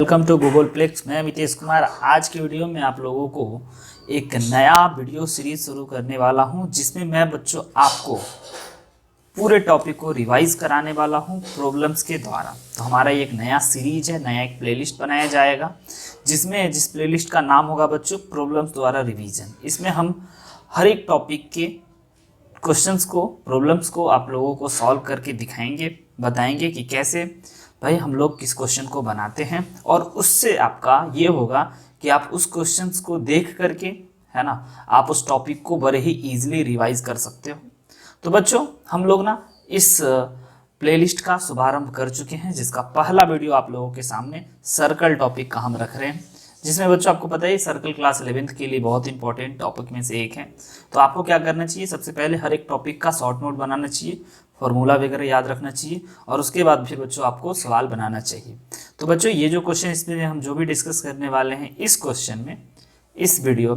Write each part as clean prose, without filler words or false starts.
Welcome to Google plex. मैं मितेश कुमार। आज की वीडियो में आप लोगों को एक नया वीडियो सीरीज शुरू करने वाला हूं, जिसमें मैं बच्चों आपको पूरे टॉपिक को रिवाइज कराने वाला हूं प्रॉब्लम्स के द्वारा। तो हमारा एक नया सीरीज है, नया एक प्लेलिस्ट बनाया जाएगा, जिस प्लेलिस्ट का नाम होगा बच्चों प्रॉब्लम्स द्वारा रिवीजन। इसमें हम हर एक टॉपिक के क्वेश्चंस को, प्रॉब्लम्स को आप लोगों को सॉल्व करके दिखाएंगे, बताएंगे कि कैसे भाई हम लोग किस क्वेश्चन को बनाते हैं, और उससे आपका ये होगा कि आप उस क्वेश्चंस को देख करके, है ना, आप उस टॉपिक को बड़े ही ईजिली रिवाइज कर सकते हो। तो बच्चों हम लोग ना इस प्लेलिस्ट का शुभारंभ कर चुके हैं, जिसका पहला वीडियो आप लोगों के सामने सर्कल टॉपिक का हम रख रहे हैं, जिसमें बच्चों आपको पता है सर्कल क्लास 11th के लिए बहुत इंपॉर्टेंट टॉपिक में से एक है। तो आपको क्या करना चाहिए, सबसे पहले हर एक टॉपिक का शॉर्ट नोट बनाना चाहिए, फॉर्मूला वगैरह याद रखना चाहिए, और उसके बाद फिर बच्चों आपको सवाल बनाना चाहिए। तो बच्चों ये जो क्वेश्चन, इसमें हम जो भी डिस्कस करने वाले हैं इस क्वेश्चन में, इस वीडियो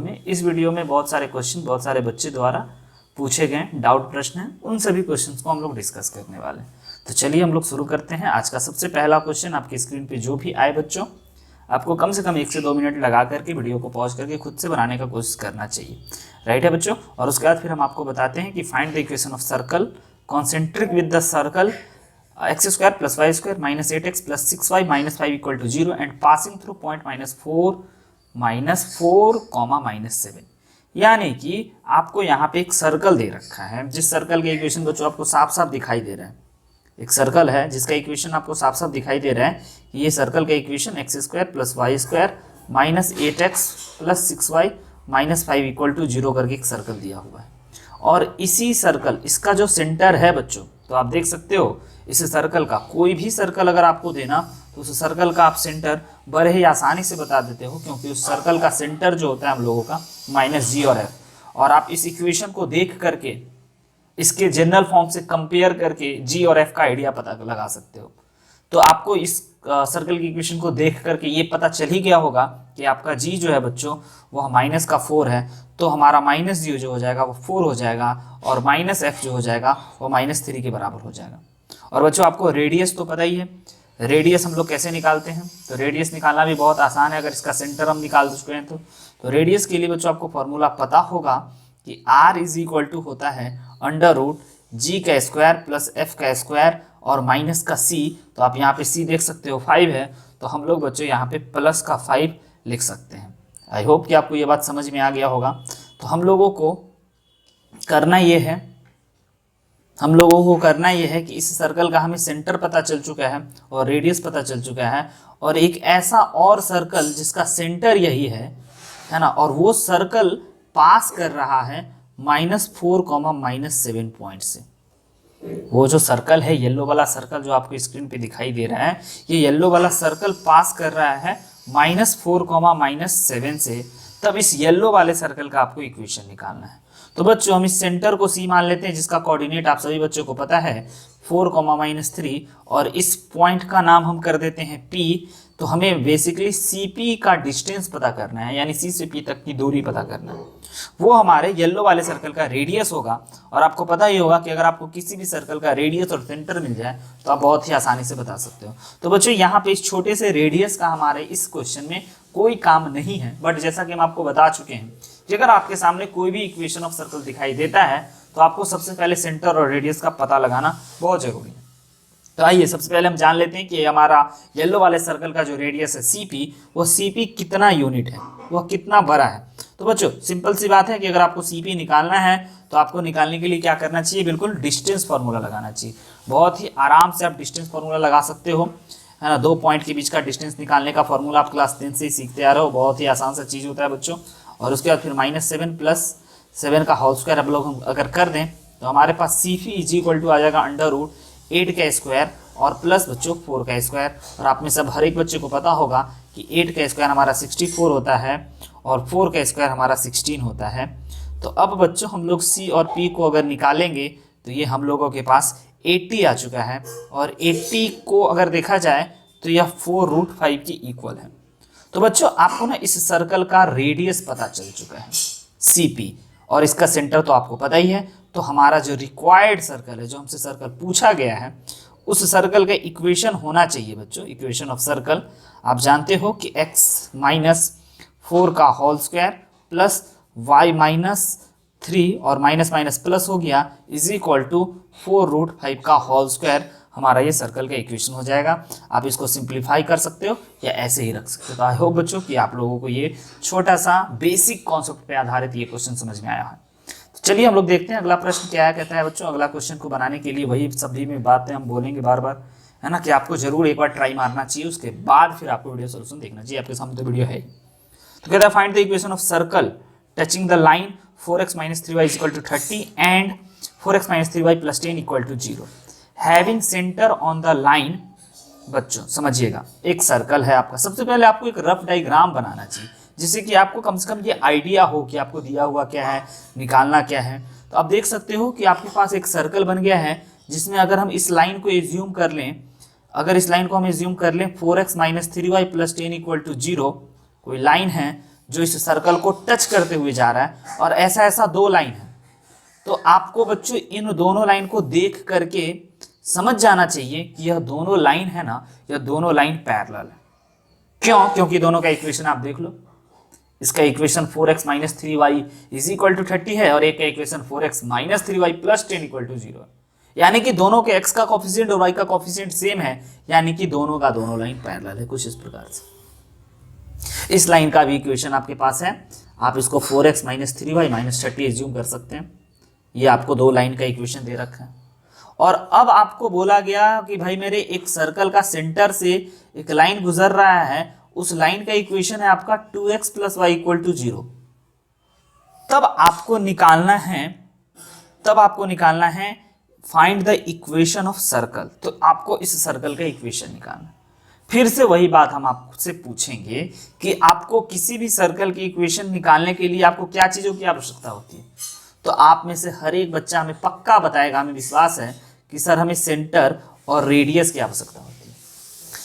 में बहुत सारे क्वेश्चन बहुत सारे बच्चे द्वारा पूछे गए डाउट प्रश्न हैं, उन सभी क्वेश्चंस को हम लोग डिस्कस करने वाले हैं। तो चलिए हम लोग शुरू करते हैं। आज का सबसे पहला क्वेश्चन आपकी स्क्रीन पे जो भी आए बच्चों, आपको कम से कम 1 से 2 मिनट लगा करके वीडियो को पॉज करके खुद से बनाने का कोशिश करना चाहिए। राइट है बच्चों। और उसके बाद फिर हम आपको बताते हैं कि find the equation of circle concentric with the circle x² + y² - 8x + 6y - 5 = 0 and passing through point -4 -7। यानी कि आपको यहाँ पे एक सर्कल दे रखा है, जिस सर्कल के इक्वेशन बच्चों आपको साफ साफ दिखाई दे रहा है। एक सर्कल है जिसका इक्वेशन आपको साफ साफ दिखाई दे रहा है कि ये सर्कल का equation x² + y² - 8x + 6y - 5 = 0 करके एक सर्कल दिया हुआ है। और इसी सर्कल, इसका जो सेंटर है बच्चों, तो आप देख सकते हो इस सर्कल का, कोई भी सर्कल अगर आपको देना तो उस सर्कल का आप सेंटर बड़े ही आसानी से बता देते हो, क्योंकि उस सर्कल का सेंटर जो होता है हम लोगों का -g और f। और आप इस इक्वेशन को देख करके इसके जनरल फॉर्म से कंपेयर करके g और f का आइडिया पता लगा सकते हो। तो आपको इस सर्कल की इक्वेशन को देख करके ये पता चल ही गया होगा कि आपका g जो है बच्चों वह -4 है, तो हमारा -g जो हो जाएगा वो 4 हो जाएगा, और -f जो हो जाएगा वो -3 के बराबर हो जाएगा। और बच्चों आपको रेडियस तो पता ही है, रेडियस हम लोग कैसे निकालते हैं। तो रेडियस निकालना भी बहुत आसान है, अगर इसका सेंटर हम निकाल चुके हैं तो रेडियस के लिए बच्चों आपको फॉर्मूला पता होगा कि r = होता है √g² + f² और माइनस का c। तो आप यहाँ पे c देख सकते हो 5 है, तो हम लोग बच्चों यहाँ पे +5 लिख सकते हैं। आई होप कि आपको ये बात समझ में आ गया होगा। तो हम लोगों को करना ये है कि इस सर्कल का हमें सेंटर पता चल चुका है और रेडियस पता चल चुका है, और एक ऐसा और सर्कल जिसका सेंटर यही है ना, और वो सर्कल पास कर रहा है -4, -7 पॉइंट से। वो जो सर्कल है, येलो वाला सर्कल जो आपको स्क्रीन पे दिखाई दे रहा है, ये येलो वाला सर्कल पास कर रहा है -4, -7 से। तब इस येलो वाले सर्कल का आपको इक्वेशन निकालना है। तो बच्चों हम इस सेंटर को C मान लेते हैं, जिसका कोऑर्डिनेट आप सभी बच्चों को पता है 4, -3, और इस पॉइंट का नाम हम कर देते हैं P। तो हमें बेसिकली CP का डिस्टेंस पता करना है, यानी C से P तक की दूरी पता करना है। वो हमारे येलो वाले सर्कल का रेडियस होगा। और आपको पता ही होगा कि अगर आपको किसी भी सर्कल का रेडियस और सेंटर मिल जाए तो आप बहुत ही आसानी से बता सकते हो। तो बच्चों यहाँ पे इस छोटे से रेडियस का हमारे इस क्वेश्चन में कोई काम नहीं है, बट जैसा कि हम आपको बता चुके हैं कि अगर आपके सामने कोई भी इक्वेशन ऑफ सर्कल दिखाई देता है तो आपको सबसे पहले सेंटर और रेडियस का पता लगाना बहुत जरूरी है। तो आइए सबसे पहले हम जान लेते हैं कि हमारा येलो वाले सर्कल का जो रेडियस है CP, वो CP कितना यूनिट है, वह कितना बड़ा है। तो बच्चों सिंपल सी बात है कि अगर आपको CP निकालना है तो आपको निकालने के लिए क्या करना चाहिए, बिल्कुल डिस्टेंस फार्मूला लगाना चाहिए। बहुत ही आराम से आप डिस्टेंस फार्मूला लगा सकते हो, है ना। 2 पॉइंट के बीच का डिस्टेंस निकालने का फार्मूला आप क्लास 10 से ही सीखते आ रहे हो, बहुत ही आसान सा चीज़ होता है बच्चों। और उसके बाद फिर -7 + 7 का होल स्क्वायर अब लोग अगर कर दें तो हमारे पास CP = आ जाएगा √8² और प्लस बच्चों 4²। और आप में सब हर एक बच्चे को पता होगा कि 8² हमारा 64 होता है और 4² हमारा 16 होता है। तो अब बच्चों हम लोग C और P को अगर निकालेंगे तो ये हम लोगों के पास 80 आ चुका है, और 80 को अगर देखा जाए तो यह 4√5 के इक्वल है। तो बच्चों आपको ना इस सर्कल का रेडियस पता चल चुका है CP, और इसका सेंटर तो आपको पता ही है। तो हमारा जो रिक्वायर्ड सर्कल है, जो हमसे सर्कल पूछा गया है, उस सर्कल का इक्वेशन होना चाहिए बच्चों, इक्वेशन ऑफ सर्कल आप जानते हो कि x माइनस 4 का whole square plus y minus 3 और माइनस माइनस प्लस हो गया इज इक्वल टू 4√5 का होल स्क्वायर, हमारा ये सर्कल का इक्वेशन हो जाएगा। आप इसको सिंप्लीफाई कर सकते हो या ऐसे ही रख सकते हो। तो आई होप बच्चों कि आप लोगों को ये छोटा सा बेसिक कॉन्सेप्ट पे आधारित ये क्वेश्चन समझ में आया है। तो चलिए हम लोग देखते हैं अगला प्रश्न क्या है। कहता है बच्चों अगला क्वेश्चन को बनाने के लिए वही सभी में बातें हम बोलेंगे बार बार, है ना, कि आपको जरूर एक बार ट्राई मारना चाहिए, उसके बाद फिर आपको वीडियो सोल्यूशन देखना चाहिए। आपके सामने तो वीडियो है। तो कहता है find the equation of circle touching the line 4x - 3y = 30 and 4x - 3y + 10 = 0 having centre on the line. बच्चों समझिएगा, एक सर्कल है आपका। सबसे पहले आपको एक रफ डायग्राम बनाना चाहिए जिससे कि आपको कम से कम ये आइडिया हो कि आपको दिया हुआ क्या है, निकालना क्या है। तो आप देख सकते हो कि आपके पास एक सर्कल बन गया है जिसमें अगर हम इस लाइन को एज्यूम कर लें, अगर इस लाइन को हम एज्यूम कर लें 4x - 3y + 10 = 0, कोई लाइन है जो इस सर्कल को टच करते हुए जा रहा है और ऐसा ऐसा दो लाइन है, तो आपको बच्चों इन दोनों लाइन को देख करके समझ जाना चाहिए कि यह दोनों लाइन है ना, यह दोनों लाइन पैरेलल है। क्यों? क्योंकि दोनों का इक्वेशन आप देख लो। इसका इक्वेशन 4x - 3y = 30 है और एक का इक्वेशन 4x - 3y + 10 = 0 है। यानी कि दोनों के x का कोफिशिएंट और y का कोफिशिएंट सेम है, यानी कि दोनों का दोनों लाइन पैरेलल है। कुछ इस प्रकार से इस लाइन का भी इक्वेशन आपके पास है। आप इसको 4x - 3y - 30 एज्यूम कर सकते हैं। ये आपको दो लाइन का इक्वेशन दे रखा है और अब आपको बोला गया कि भाई मेरे एक सर्कल का सेंटर से एक लाइन गुजर रहा है, उस लाइन का इक्वेशन है आपका 2x + y = 0। तब आपको निकालना है find the equation of circle. तो आपको इस सर्कल का इक्वेशन निकालना है। फिर से वही बात हम आपसे पूछेंगे कि आपको किसी भी सर्कल की इक्वेशन निकालने के लिए आपको क्या चीज़ों की आवश्यकता होती है। तो आप में से हर एक बच्चा हमें पक्का बताएगा, हमें विश्वास है कि सर हमें सेंटर और रेडियस की आवश्यकता होती है।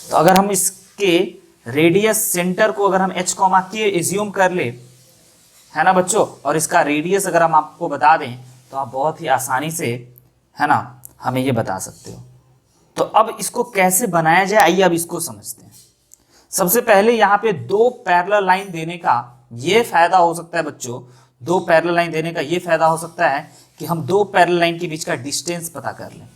तो अगर हम इसके रेडियस सेंटर को अगर हम h, k एज्यूम कर ले, है ना बच्चों, और इसका रेडियस अगर हम आपको बता दें तो आप बहुत ही आसानी से, है ना, हमें ये बता सकते हो। तो अब इसको कैसे बनाया जाए, आइए अब इसको समझते हैं। सबसे पहले यहाँ पे दो पैरेलल लाइन देने का ये फायदा हो सकता है बच्चों, दो पैरेलल लाइन देने का ये फायदा हो सकता है कि हम दो पैरेलल लाइन के बीच का डिस्टेंस पता कर लें।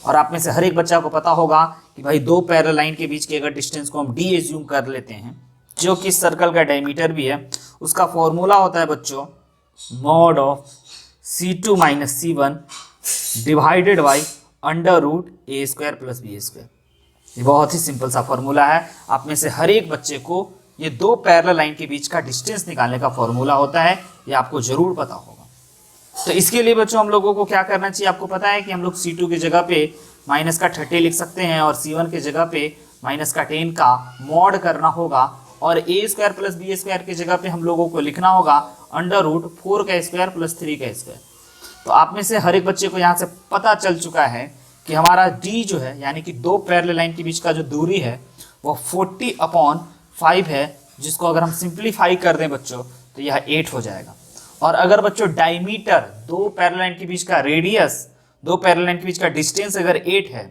और आप में से हर एक बच्चा को पता होगा कि भाई दो पैरेलल लाइन के बीच के अगर डिस्टेंस को हम d एज्यूम कर लेते हैं, जो कि सर्कल का डायमीटर भी है, उसका फॉर्मूला होता है बच्चों mod of c2 - c1 divided by √a² + b²। ये बहुत ही सिंपल सा फॉर्मूला है। आप में से हर एक बच्चे को ये दो पैरेलल लाइन के बीच का डिस्टेंस निकालने का फॉर्मूला होता है, ये आपको जरूर पता होगा। तो इसके लिए बच्चों हम लोगों को क्या करना चाहिए, आपको पता है कि हम लोग c2 की जगह पे -30 लिख सकते हैं और c1 की जगह पे -10 का मॉड करना होगा और a² + b² की जगह पे हम लोगों को लिखना होगा √4² + 3²। तो आप में से हर एक बच्चे को यहाँ से पता चल चुका है कि हमारा d जो है, यानी कि दो पैरेलल लाइन के बीच का जो दूरी है वो 40/5 है, जिसको अगर हम सिंप्लीफाई कर दें बच्चों तो यह 8 हो जाएगा। और अगर बच्चों डायमीटर, दो पैरेलल लाइन के बीच का रेडियस, दो पैरेलल लाइन के बीच का डिस्टेंस अगर 8 है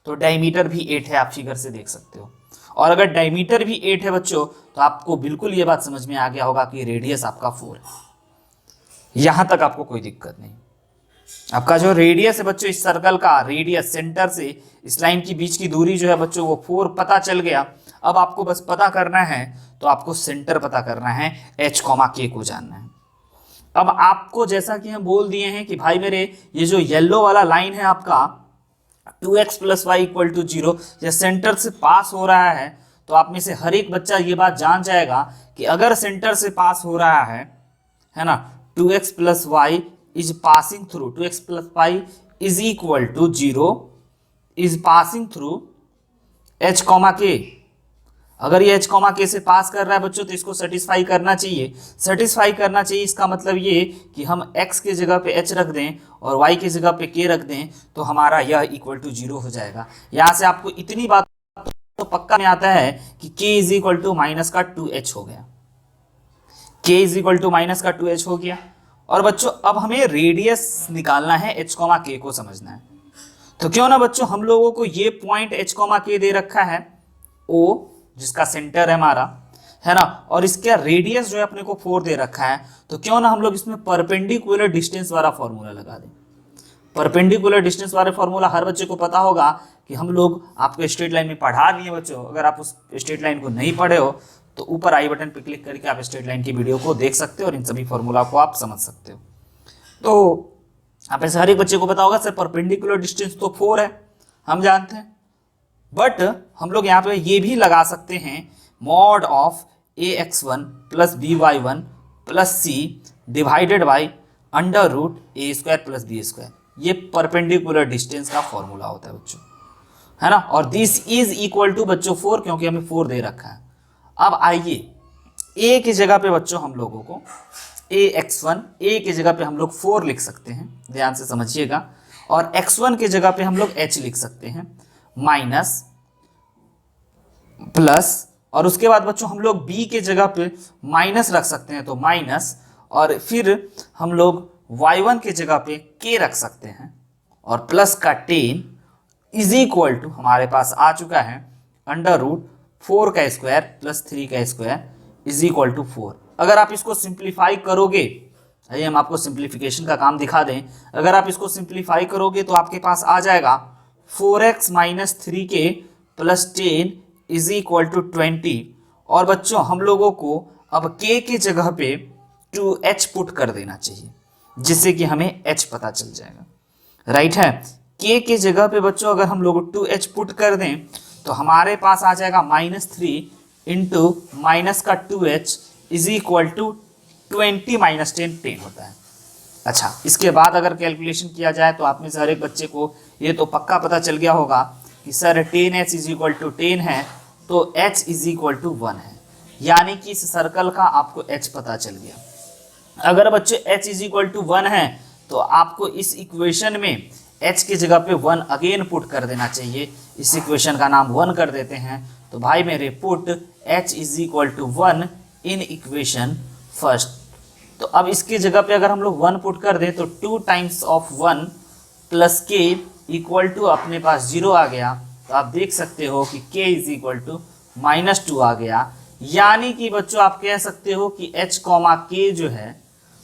तो डायमीटर भी 8 है, आप फिगर से देख सकते हो। और अगर डायमीटर भी 8 है बच्चों तो आपको बिल्कुल ये बात समझ में आ गया होगा कि रेडियस आपका 4 है। यहां तक आपको कोई दिक्कत नहीं। आपका जो रेडियस है बच्चों, इस सर्कल का रेडियस सेंटर से इस लाइन के बीच की दूरी जो है बच्चों वो 4 पता चल गया। अब आपको बस पता करना है, तो आपको सेंटर पता करना है, h, k को जानना है। अब आपको जैसा कि हम बोल दिए हैं कि भाई मेरे ये जो येलो वाला लाइन है आपका 2x + y = 0, यह सेंटर से पास हो रहा है। तो आप में से हर एक बच्चा ये बात जान जाएगा कि अगर सेंटर से पास हो रहा है ना, 2x + y is passing through 2x + y is equal to 0 is passing through h, k। अगर ये h, k से पास कर रहा है बच्चों तो इसको सेटिस्फाई करना चाहिए। इसका मतलब ये कि हम x के जगह पे h रख दें और y की जगह पे k रख दें तो हमारा यह = 0 हो जाएगा। यहाँ से आपको इतनी बात तो पक्का में आता है कि k = -2h हो गया, k = -2h हो गया। और बच्चों अब हमें रेडियस निकालना है, h, k को समझना है। तो क्यों ना बच्चों हम लोगों को ये पॉइंट h, k दे रखा है O, जिसका सेंटर है हमारा, है ना, और इसका रेडियस जो है अपने को 4 दे रखा है, तो क्यों ना हम लोग इसमें परपेंडिकुलर डिस्टेंस वाला फॉर्मूला लगा दें। परपेंडिकुलर डिस्टेंस वाले फॉर्मूला हर बच्चे को पता होगा कि हम लोग आपको स्ट्रेट लाइन में पढ़ा दिए बच्चों। अगर आप उस स्ट्रेट लाइन को नहीं पढ़े हो तो ऊपर आई बटन पर क्लिक करके आप स्ट्रेट लाइन की वीडियो को देख सकते हो और इन सभी फॉर्मूला को आप समझ सकते हो। तो आप ऐसे हर एक बच्चे को पता होगा सर परपेंडिकुलर डिस्टेंस तो 4 है, हम जानते हैं, बट हम लोग यहाँ पे ये भी लगा सकते हैं mod of ax1 plus by1 plus c divided by under root a² plus b²। ये परपेंडिकुलर डिस्टेंस का फॉर्मूला होता है बच्चों, है ना, और दिस इज इक्वल टू बच्चों 4, क्योंकि हमें 4 दे रखा है। अब आइए a की जगह पे बच्चों हम लोगों को ax1, a की जगह पे हम लोग 4 लिख सकते हैं, ध्यान से समझिएगा, और x1 की जगह पे हम लोग h लिख सकते हैं, माइनस प्लस, और उसके बाद बच्चों हम लोग b के जगह पे माइनस रख सकते हैं, तो माइनस, और फिर हम लोग y1 के जगह पे k रख सकते हैं, और प्लस का 10 इज इक्वल टू हमारे पास आ चुका है अंडर रूट 4 का स्क्वायर प्लस 3 का स्क्वायर इज इक्वल टू 4। अगर आप इसको सिंप्लीफाई करोगे, आइए हम आपको सिंप्लीफिकेशन का काम दिखा दें, अगर आप इसको सिंप्लीफाई करोगे तो आपके पास आ जाएगा 4x minus 3k plus 10 is equal to 20, और बच्चों हम लोगों को अब k की जगह पे 2h पुट कर देना चाहिए, जिससे कि हमें h पता चल जाएगा, राइट है। k की जगह पे बच्चों अगर हम लोग 2h पुट कर दें तो हमारे पास आ जाएगा -3 इंटू माइनस का 2h is equal to 20 minus 10 होता है। अच्छा, इसके बाद अगर कैलकुलेशन किया जाए तो आप में से हर एक बच्चे को ये तो पक्का पता चल गया होगा कि sir 10h is equal to 10 है तो h इज इक्वल टू 1 है, यानी कि इस सर्कल का आपको h पता चल गया। अगर बच्चे h इज इक्वल टू 1 है तो आपको इस इक्वेशन में h की जगह पे 1 अगेन पुट कर देना चाहिए। इस इक्वेशन का नाम 1 कर देते हैं, तो भाई मेरे put h is equal to 1 in equation first. तो अब इसकी जगह पे अगर हम लोग 1 पुट कर दें तो 2 times of 1 plus k equal to अपने पास 0 आ गया, तो आप देख सकते हो कि k इज इक्वल टू -2 आ गया, यानी कि बच्चों आप कह सकते हो कि h, k जो है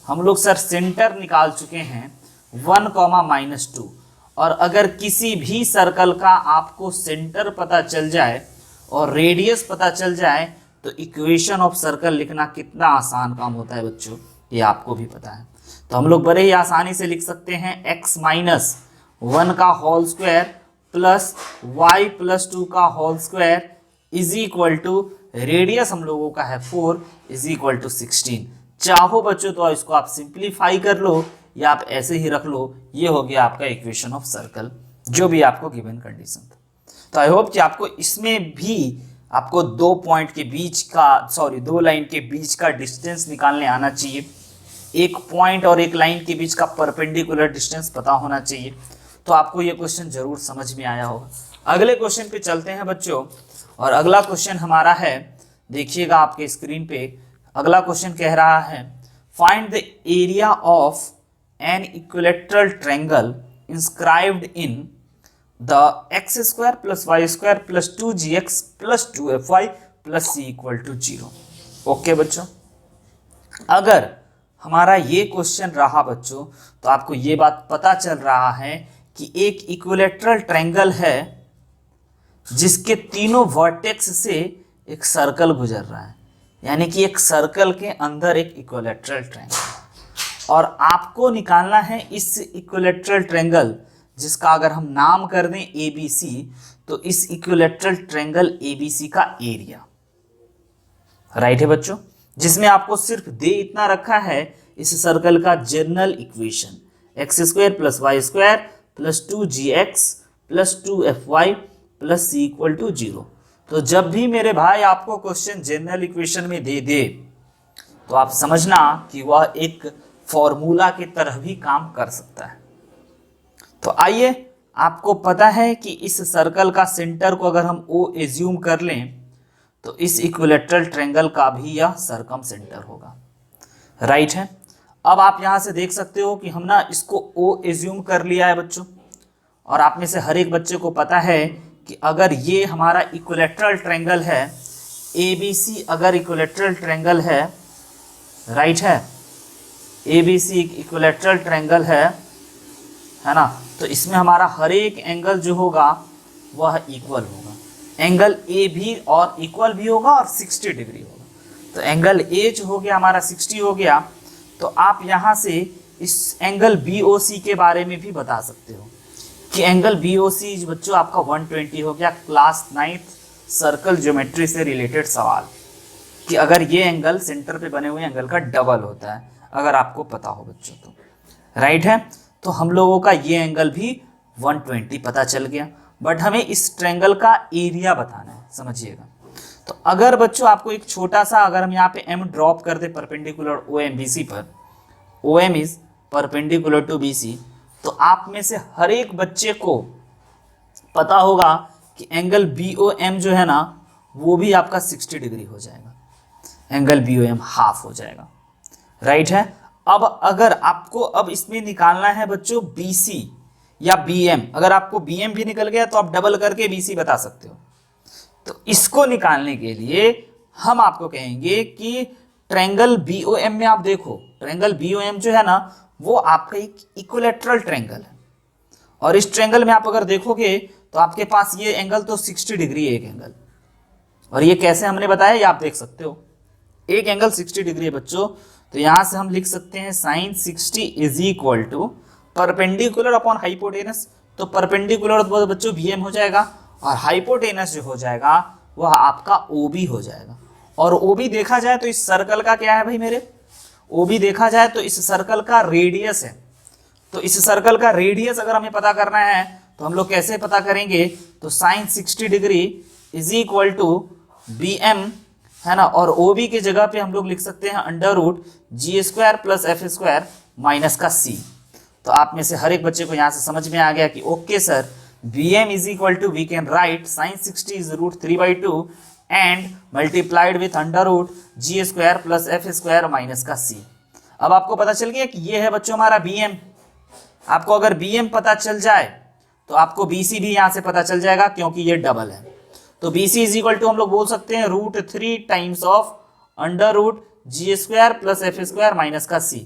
हम लोग सर सेंटर निकाल चुके हैं 1, -2। और अगर किसी भी सर्कल का आपको सेंटर पता चल जाए और रेडियस पता चल जाए तो इक्वेशन ऑफ सर्कल लिखना कितना आसान काम होता है बच्चों, ये आपको भी पता है। तो हम लोग बड़े ही आसानी से लिख सकते हैं x माइनस 1 का whole square plus y plus 2 का whole square is equal to radius हम लोगों का है 4 इज इक्वल टू 16। चाहो बच्चों तो इसको आप सिंप्लीफाई कर लो या आप ऐसे ही रख लो, ये हो गया आपका इक्वेशन ऑफ सर्कल, जो भी आपको गिवन कंडीशन था। तो आई होप कि आपको इसमें भी आपको 2 पॉइंट के बीच का 2 लाइन के बीच का डिस्टेंस निकालने आना चाहिए, एक पॉइंट और एक लाइन के बीच का परपेंडिकुलर डिस्टेंस पता होना चाहिए। तो आपको ये क्वेश्चन जरूर समझ में आया होगा। अगले क्वेश्चन पे चलते हैं बच्चों, और अगला क्वेश्चन हमारा है, देखिएगा आपके स्क्रीन पे, अगला क्वेश्चन कह रहा है find the area of an equilateral triangle inscribed in the x² plus y² plus 2gx plus 2fy plus c equal to 0। Okay बच्चों, अगर हमारा ये क्वेश्चन रहा बच्चों तो आपको ये बात पता चल रहा है कि एक इक्विलैटरल ट्रायंगल है जिसके तीनों वर्टेक्स से एक सर्कल गुजर रहा है, यानी कि एक सर्कल के अंदर एक इक्विलैटरल ट्रायंगल, और आपको निकालना है इस इक्विलैटरल ट्रायंगल जिसका अगर हम नाम कर दें ABC, तो इस इक्विलैटरल ट्रायंगल ABC का एरिया, राइट है बच्चों, जिसमें आपको सिर्फ दे इतना रखा है इस सर्कल का general equation x² plus y² plus 2gx plus 2fy plus c equal to 0। तो जब भी मेरे भाई आपको क्वेश्चन जनरल इक्वेशन में दे दे तो आप समझना कि वह एक फॉर्मूला की तरह भी काम कर सकता है। तो आइए, आपको पता है कि इस सर्कल का सेंटर को अगर हम O एज्यूम कर लें तो इस इक्विलैटरल ट्रायंगल का भी यह सर्कम सेंटर होगा, राइट है। अब आप यहां से देख सकते हो कि हम ना इसको O एज्यूम कर लिया है बच्चों, और आप में से हर एक बच्चे को पता है कि अगर ये हमारा इक्विलैटरल ट्रायंगल है, ABC अगर इक्विलैटरल ट्रायंगल है, राइट है, ABC इक्विलैटरल ट्रायंगल है ना, तो इसमें हमारा हर एक एंगल जो होगा वह इक्वल होगा। एंगल ए भी और इक्वल भी होगा और 60 डिग्री होगा। तो एंगल ए जो हो गया हमारा 60 हो गया। तो आप यहाँ से इस एंगल BOC के बारे में भी बता सकते हो कि एंगल BOC बच्चों आपका 120 हो गया। क्लास 9th सर्कल ज्योमेट्री से रिलेटेड सवाल कि अगर ये एंगल सेंटर पे बने हुए एंगल का डबल होता है, अगर आपको पता हो बच्चों तो, राइट है। तो हम लोगों का ये एंगल भी 120 पता चल गया, बट हमें इस ट्रायंगल का एरिया बताना है, समझिएगा। तो अगर बच्चों आपको एक छोटा सा, अगर हम यहाँ पे M ड्रॉप कर दे परपेंडिकुलर OM BC पर, OM is perpendicular to BC, तो आप में से हर एक बच्चे को पता होगा कि एंगल BOM जो है ना वो भी आपका 60 डिग्री हो जाएगा, एंगल BOM हाफ हो जाएगा, राइट है। अब अगर आपको अब इसमें निकालना है बच्चों BC या BM, अगर आपको BM भी निकल गया तो आप डबल करके BC बता सकते हो। तो इसको निकालने के लिए हम आपको कहेंगे कि ट्रायंगल BOM में आप देखो, ट्रायंगल BOM जो है ना वो आपका एक इक्विलैटरल ट्रायंगल है, और इस ट्रायंगल में आप अगर देखोगे तो आपके पास ये एंगल तो 60 डिग्री है एक एंगल, और ये कैसे हमने बताया ये आप देख सकते हो, एक एंगल 60 डिग्री है बच्चों। तो यहां से हम लिख सकते हैं sine 60 is equal to perpendicular upon hypotenuse. तो परपेंडिकुलर तो बच्चों BM हो जाएगा, और हाइपोटेनस जो हो जाएगा वह आपका OB हो जाएगा। और OB देखा जाए तो इस सर्कल का क्या है भाई मेरे, OB देखा जाए तो इस सर्कल का रेडियस है। तो इस सर्कल का रेडियस अगर हमें पता करना है तो हम लोग कैसे पता करेंगे, तो sine 60 degree is equal to BM है ना, और OB के जगह पे हम लोग लिख सकते हैं under root G² plus F² minus का C। तो आप में से हर एक बच्चे को यहाँ से समझ में आ गया कि okay sir, BM is equal to we can write sine 60 is root 3/2 and multiplied with under root G² plus F² minus का C। अब आपको पता चल गया कि ये है बच्चों हमारा BM। आपको अगर BM पता चल जाए तो आपको BC भी यहाँ से पता चल जाएगा, क्योंकि ये डबल है। तो BC इज इक्वल टू हम लोग बोल सकते हैं root 3 times of under root G² plus F² minus का C।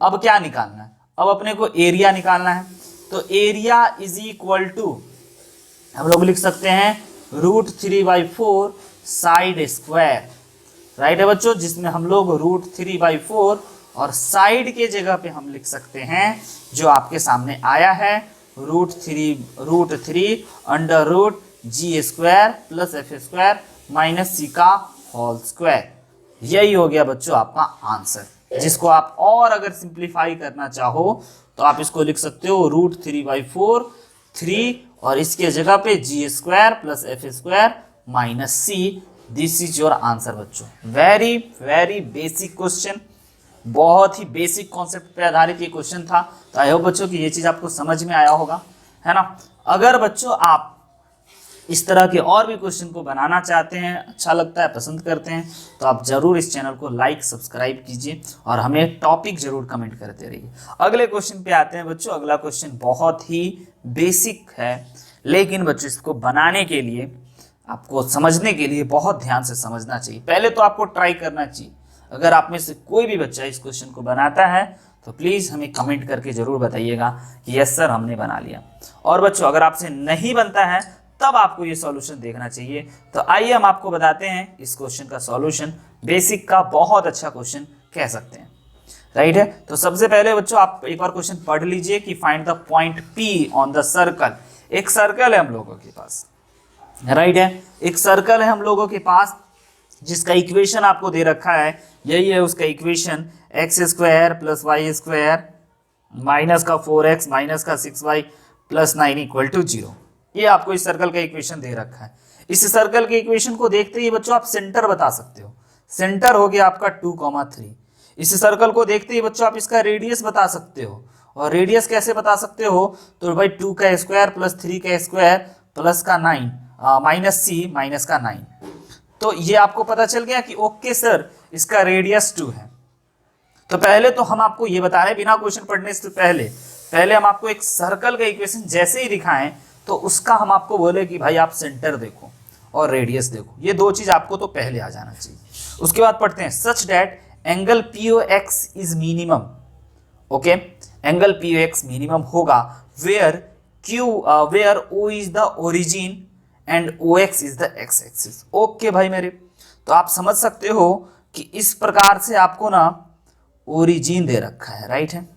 अब क्या निकालना है, अब अपने को एरिया निकालना है। तो एरिया इज इक्वल टू हम लोग लिख सकते हैं रूट 3/4 साइड स्क्वायर, राइट है बच्चों, जिसमें हम लोग रूट 3/4 और साइड के जगह पे हम लिख सकते हैं जो आपके सामने आया है root 3 under root G² plus F² minus C का होल स्क्वायर। यही हो गया बच्चों आपका आंसर, जिसको आप और अगर सिंप्लीफाई करना चाहो तो आप इसको लिख सकते हो रूट 3/4 3 और इसके जगह पे G² plus F² minus C। This is your answer बच्चों। वेरी वेरी बेसिक क्वेश्चन, बहुत ही बेसिक कॉन्सेप्ट पे आधारित ये क्वेश्चन था। तो आई होप बच्चों की ये चीज आपको समझ में आया होगा, है ना। अगर बच्चों आप इस तरह के और भी क्वेश्चन को बनाना चाहते हैं, अच्छा लगता है, पसंद करते हैं, तो आप जरूर इस चैनल को लाइक सब्सक्राइब कीजिए और हमें टॉपिक जरूर कमेंट करते रहिए। अगले क्वेश्चन पे आते हैं बच्चों। अगला क्वेश्चन बहुत ही बेसिक है, लेकिन बच्चों इसको बनाने के लिए, आपको समझने के लिए बहुत ध्यान से समझना चाहिए। पहले तो आपको ट्राई करना चाहिए। अगर आप में से कोई भी बच्चा इस क्वेश्चन को बनाता है तो प्लीज़ हमें कमेंट करके जरूर बताइएगा कि यस सर हमने बना लिया। और बच्चों अगर आपसे नहीं बनता है तब आपको ये सॉल्यूशन देखना चाहिए। तो आइए हम आपको बताते हैं इस क्वेश्चन का सॉल्यूशन। बेसिक का बहुत अच्छा क्वेश्चन कह सकते हैं, राइट है। तो सबसे पहले बच्चों आप एक बार क्वेश्चन पढ़ लीजिए कि find the point P on the circle. एक सर्कल है हम लोगों के पास, राइट है, एक सर्कल है हम लोगों के पास जिसका इक्वेशन आपको दे रखा है, यही है उसका equation x² plus y² minus का 4x माइनस का 6y प्लस 9 इक्वल टू 0। ये आपको इस सर्कल का इक्वेशन दे रखा है। इस सर्कल के इक्वेशन को देखते ही बच्चों आप सेंटर बता सकते हो। सेंटर हो गया आपका 2,3। इस सर्कल को देखते ही बच्चों आप इसका रेडियस बता सकते हो। और रेडियस कैसे बता सकते हो, तो भाई 2 का स्क्वायर प्लस 3 का स्क्वायर प्लस का 9 माइनस C माइनस का 9। तो ये आपको पता चल गया कि ओके सर इसका रेडियस 2 है। तो पहले तो हम आपको ये बता रहे हैं बिना क्वेश्चन पढ़ने से पहले हम आपको एक सर्कल का इक्वेशन जैसे ही दिखाएं तो उसका हम आपको बोले कि भाई आप सेंटर देखो और रेडियस देखो, ये दो चीज आपको तो पहले आ जाना चाहिए। उसके बाद पढ़ते हैं such that angle POX is minimum. Okay, angle POX minimum होगा where O is the origin and OX is the X axis. Okay भाई मेरे, तो आप समझ सकते हो कि इस प्रकार से आपको ना ओरिजिन दे रखा है, राइट है।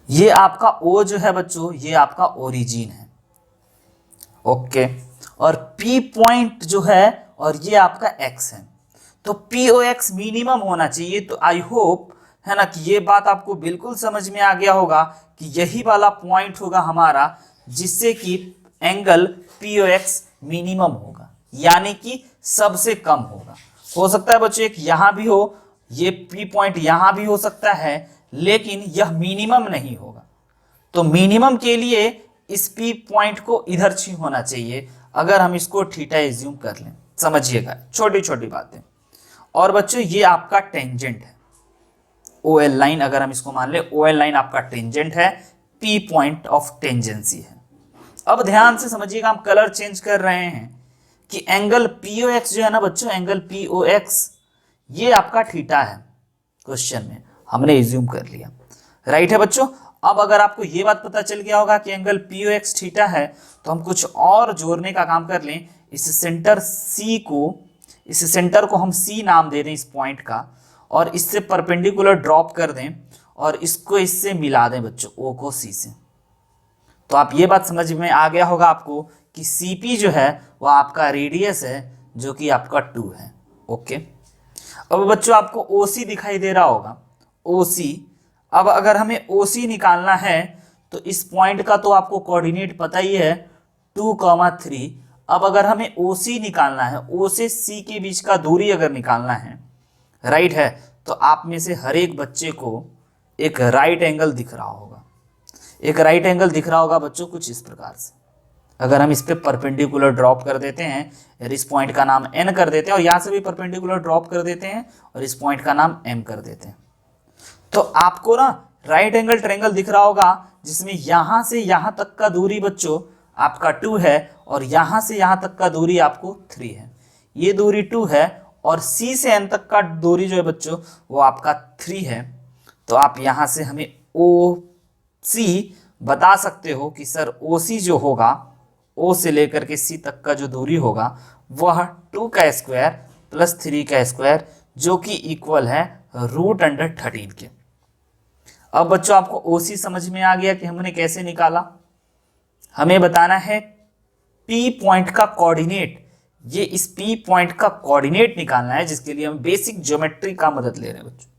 ये आपका O जो है बच्चों, ये आपका ओरिजिन है। ओके, और P पॉइंट जो है और ये आपका X है, तो POX मिनिमम होना चाहिए। तो आई होप है ना कि ये बात आपको बिल्कुल समझ में आ गया होगा कि यही वाला पॉइंट होगा हमारा जिससे कि एंगल POX मिनिमम होगा, यानी कि सबसे कम होगा। हो सकता है बच्चों एक यहां भी हो, ये P पॉइंट यहां भी हो सकता है, लेकिन यह मिनिमम नहीं होगा। तो मिनिमम के लिए इस P पॉइंट को इधर छी होना चाहिए अगर हम इसको थीटा एज्यूम कर लें। समझिएगा छोटी छोटी बातें। और बच्चों ये आपका टेंजेंट है, OL लाइन अगर हम इसको मान ले, OL लाइन आपका टेंजेंट है, P पॉइंट ऑफ टेंजेंसी है। अब ध्यान से समझिएगा, हम कलर चेंज कर रहे हैं कि एंगल POX जो है ना बच्चों, एंगल POX ये आपका थीटा है, क्वेश्चन में हमने एज्यूम कर लिया, राइट है बच्चों। अब अगर आपको ये बात पता चल गया होगा कि एंगल POX थीटा है, तो हम कुछ और जोड़ने का काम कर लें। इस सेंटर C को, इस सेंटर को हम C नाम दे दें इस पॉइंट का, और इससे परपेंडिकुलर ड्रॉप कर दें और इसको इससे मिला दें बच्चों, O को C से। तो आप ये बात समझ में आ गया होगा आपको कि CP जो है वो आपका रेडियस है जो कि आपका 2 है। ओके, अब बच्चों आपको OC दिखाई दे रहा होगा, OC। अब अगर हमें OC निकालना है तो इस पॉइंट का तो आपको कोऑर्डिनेट पता ही है 2,3। अब अगर हमें OC निकालना है, O से C के बीच का दूरी अगर निकालना है, राइट है, तो आप में से हर एक बच्चे को एक राइट एंगल दिख रहा होगा। एक राइट एंगल दिख रहा होगा बच्चों कुछ इस प्रकार से। अगर हम इस पे परपेंडिकुलर ड्रॉप कर देते हैं और इस पॉइंट का नाम N कर देते हैं, और यहाँ से भी परपेंडिकुलर ड्रॉप कर देते हैं और इस पॉइंट का नाम M कर देते हैं, तो आपको ना राइट एंगल ट्रायंगल दिख रहा होगा जिसमें यहां से यहां तक का दूरी बच्चों आपका 2 है और यहां से यहां तक का दूरी आपको 3 है। ये दूरी 2 है और C से N तक का दूरी जो है बच्चों वो आपका 3 है। तो आप यहां से हमें OC बता सकते हो कि सर OC जो होगा, O से लेकर के C तक का जो दूरी होगा वह 2 का स्क्वायर प्लस 3 का स्क्वायर, जो कि इक्वल है √13 के। अब बच्चों आपको OC समझ में आ गया कि हमने कैसे निकाला। हमें बताना है P पॉइंट का कोऑर्डिनेट, ये इस P पॉइंट का कोऑर्डिनेट निकालना है, जिसके लिए हम बेसिक ज्योमेट्री का मदद ले रहे हैं बच्चों।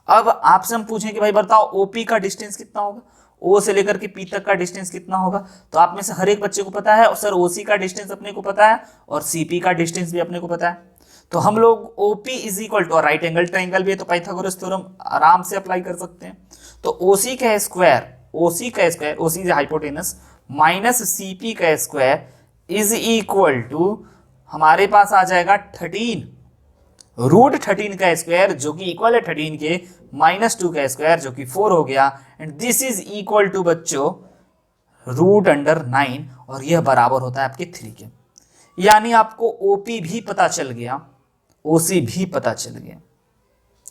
अब आपसे हम पूछें कि भाई बताओ OP का डिस्टेंस कितना होगा, O से लेकर के P तक का डिस्टेंस कितना होगा। तो आप में से हर एक बच्चे को पता है, और सर OC का डिस्टेंस अपने को पता है और CP का डिस्टेंस भी अपने को पता है। तो हम लोग OP इज इक्वल टू, और राइट एंगल ट्रायंगल भी है तो पाइथागोरस थ्योरम आराम से अप्लाई कर सकते हैं। तो OC का square OC is hypotenuse minus CP का स्क्वायर इज इक्वल टू हमारे पास आ जाएगा 13 √13 का स्क्वायर, जो कि इक्वल है 13 के, माइनस 2 का स्क्वायर जो कि 4 हो गया, and this is equal to बच्चों √9, और यह बराबर होता है आपके 3 के। यानी आपको OP भी पता चल गया, OC भी पता चल गया,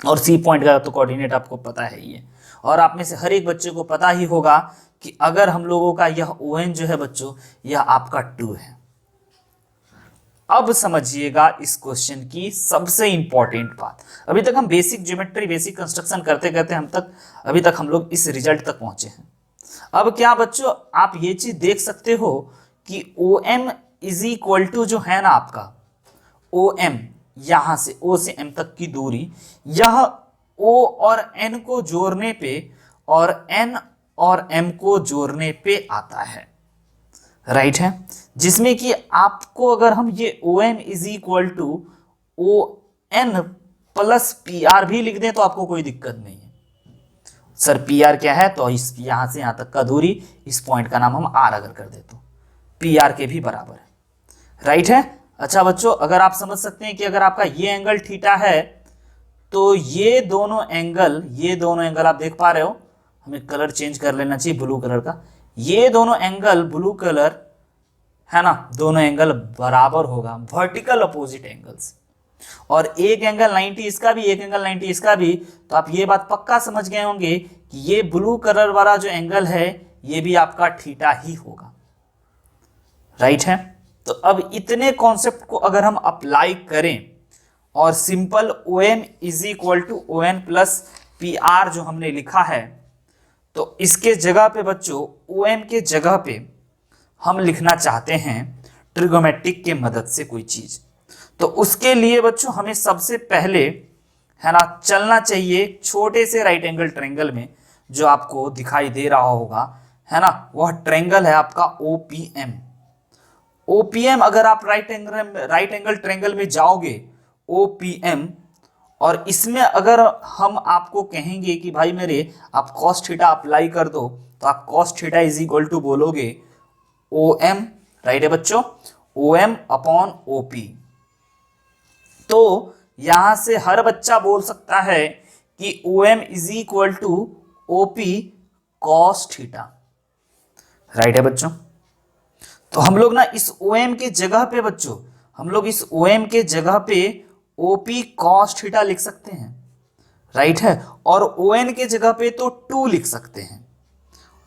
और C पॉइंट का तो कोऑर्डिनेट आपको पता है ही है। और आप में से हर एक बच्चे को पता ही होगा कि अगर हम लोगों का यह ON जो है बच्चों, यह आपका 2 है। अब समझिएगा इस क्वेश्चन की सबसे इंपॉर्टेंट बात। अभी तक हम बेसिक ज्योमेट्री, बेसिक कंस्ट्रक्शन करते करते अभी तक हम लोग इस रिजल्ट तक पहुंचे हैं। अब क्या बच्चों आप ये चीज देख सकते हो कि OM इज इक्वल टू जो है ना आपका OM, यहां से O से M तक की दूरी, यह O और N को जोड़ने पे और N और M को जोड़ने पे आता है, राइट है। जिसमें कि आपको अगर हम ये OM is equal to ON plus PR भी लिख दें तो आपको कोई दिक्कत नहीं है। सर PR क्या है, तो इस यहां से यहां तक का दूरी, इस पॉइंट का नाम हम R अगर कर दे तो PR के भी बराबर है, राइट है। अच्छा बच्चों, अगर आप समझ सकते हैं कि अगर आपका ये एंगल थीटा है तो ये दोनों एंगल आप देख पा रहे हो, हमें कलर चेंज कर लेना चाहिए ब्लू कलर का। ये दोनों एंगल ब्लू कलर है ना, दोनों एंगल बराबर होगा, वर्टिकल अपोजिट एंगल्स। और एक एंगल 90 इसका भी, एक एंगल 90 इसका भी। तो आप ये बात पक्का समझ गए होंगे कि ये ब्लू कलर वाला जो एंगल है ये भी आपका थीटा ही होगा, राइट है। तो अब इतने कॉन्सेप्ट को अगर हम अप्लाई करें और simple OM is equal to ON plus PR जो हमने लिखा है, तो इसके जगह पे बच्चों OM के जगह पे हम लिखना चाहते हैं ट्रिगोमेट्रिक के मदद से कोई चीज। तो उसके लिए बच्चों हमें सबसे पहले है ना चलना चाहिए छोटे से राइट एंगल ट्रायंगल में, जो आपको दिखाई दे रहा होगा है ना, वह ट्रायंगल है आपका OPM। OPM अगर आप राइट एंगल ट्रायंगल में जाओगे OPM, और इसमें अगर हम आपको कहेंगे कि भाई मेरे आप cos थीटा अप्लाई कर दो, तो आप cos theta is equal to बोलोगे OM, राइट है बच्चों, OM अपॉन OP। तो यहां से हर बच्चा बोल सकता है कि OM is equal to OP cos theta, right है बच्चों। तो हम लोग ना इस OM के जगह पे बच्चों, हम लोग इस OM के जगह पे OP cos थीटा लिख सकते हैं, राइट है। और ON के जगह पे तो 2 लिख सकते हैं।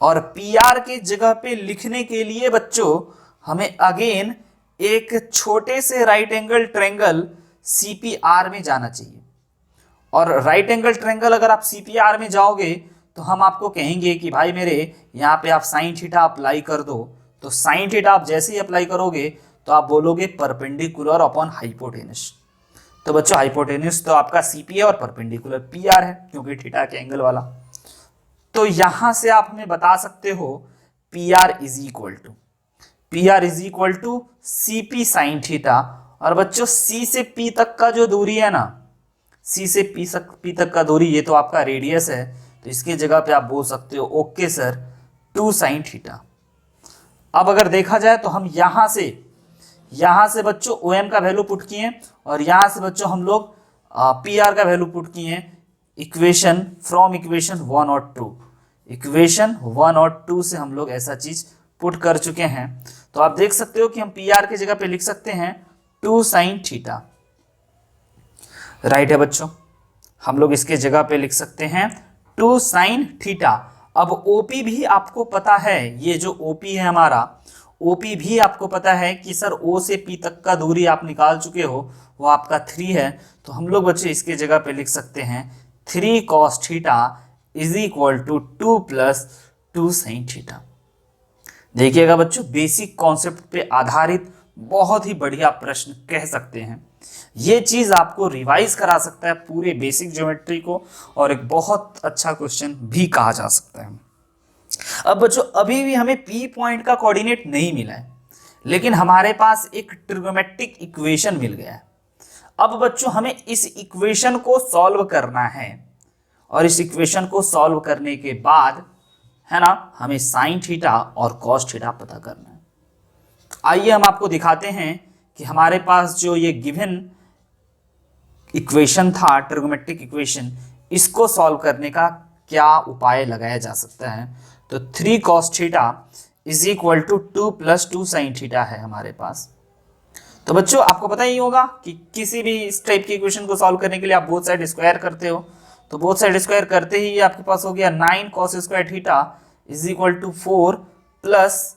और PR के जगह पे लिखने के लिए बच्चों हमें अगेन एक छोटे से राइट एंगल ट्रायंगल CPR में जाना चाहिए। और राइट एंगल ट्रायंगल अगर आप CPR में जाओगे तो हम आपको कहेंगे कि भाई मेरे यहाँ पे आप साइन थीटा अप्लाई कर दो। तो साइन थीटा आप जैसे ही अप्लाई करोगे तो आप बोलोगे परपेंडिकुलर अपॉन हाइपोटेनस। तो बच्चों हाइपोटेनस तो आपका CP है और परपेंडिकुलर PR है, क्योंकि थीटा के एंगल वाला। तो यहां से आप हमें बता सकते हो PR is equal to CP sine theta. और बच्चों C से P तक का जो दूरी है ना, C से P तक का दूरी, ये तो आपका रेडियस है, तो इसके जगह पे आप बोल सकते हो ओके सर 2 साइन थीटा। अब अगर देखा जाए तो हम यहां से बच्चों OM का वैल्यू पुट किए और यहां से बच्चों हम लोग PR का वैल्यू पुट किए इक्वेशन फ्रॉम इक्वेशन 1 और 2। इक्वेशन 1 और 2 से हम लोग ऐसा चीज पुट कर चुके हैं। तो आप देख सकते हो कि हम PR के जगह पे लिख सकते हैं 2 साइन थीटा, राइट है बच्चों। हम लोग इसके जगह पे लिख सकते हैं 2 साइन थीटा। अब OP भी आपको पता है, ये जो OP है हमारा, OP भी आपको पता है कि सर O से P तक का दूरी आप निकाल चुके हो, वो आपका 3 है। तो हम लोग बच्चे इसके जगह पे लिख सकते हैं 3 cos theta is equal to 2 plus 2 sine theta. देखिएगा बच्चों, बेसिक कॉन्सेप्ट पे आधारित बहुत ही बढ़िया प्रश्न कह सकते हैं। ये चीज आपको रिवाइज करा सकता है पूरे बेसिक ज्योमेट्री को, और एक बहुत अच्छा क्वेश्चन भी कहा जा सकता है। अब बच्चों अभी भी हमें P पॉइंट का कोऑर्डिनेट नहीं मिला है, लेकिन हमारे पास एक ट्रिगोमेट्रिक इक्वेशन मिल गया है। अब बच्चों हमें इस इक्वेशन को सॉल्व करना है, और इस इक्वेशन को सॉल्व करने के बाद है ना हमें साइन थीटा और कॉस थीटा पता करना है। आइए हम आपको दिखाते हैं कि हमारे पास जो ये गिवन इक्वेशन था ट्रिगोमेट्रिक इक्वेशन, इसको सॉल्व करने का क्या उपाय लगाया जा सकता है। तो 3 cos theta is equal to 2 plus 2 sine theta है हमारे पास। तो बच्चों आपको पता ही होगा कि किसी भी इस टाइप की इक्वेशन को सॉल्व करने के लिए आप बोथ साइड स्क्वायर करते हो। तो बोथ साइड स्क्वायर करते ही आपके पास हो गया 9 cos square theta is equal to 4 plus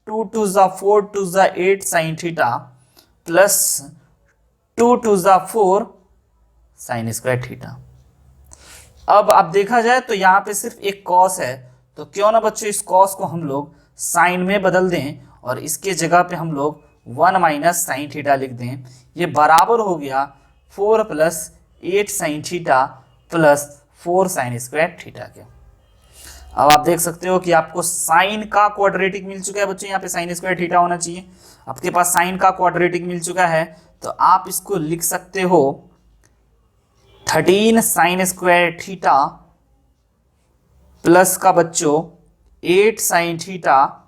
2 two ज़ा 4 टू ज़ा 8 साइन थीटा प्लस 2 टू ज़ा 4 साइन स्क्वायर थीटा। अब आप देखा जाए तो यहाँ पे सिर्फ एक cos है, तो क्यों ना बच्चों इस cos को हम लोग साइन में बदल दें और इसके जगह पे हम लोग 1 माइनस साइन थीटा लिख दें। ये बराबर हो गया 4 plus 8 sine theta plus 4 sine square theta के। अब आप देख सकते हो कि आपको साइन का क्वाड्रेटिक मिल चुका है बच्चों, यहाँ पे साइन स्क्वायर थीटा होना चाहिए। आपके पास साइन का क्वाड्रेटिक मिल चुका है, तो आप इसको लिख सकते हो 13 साइन स्क्वायर थीटा प्लस का बच्चों 8 sine theta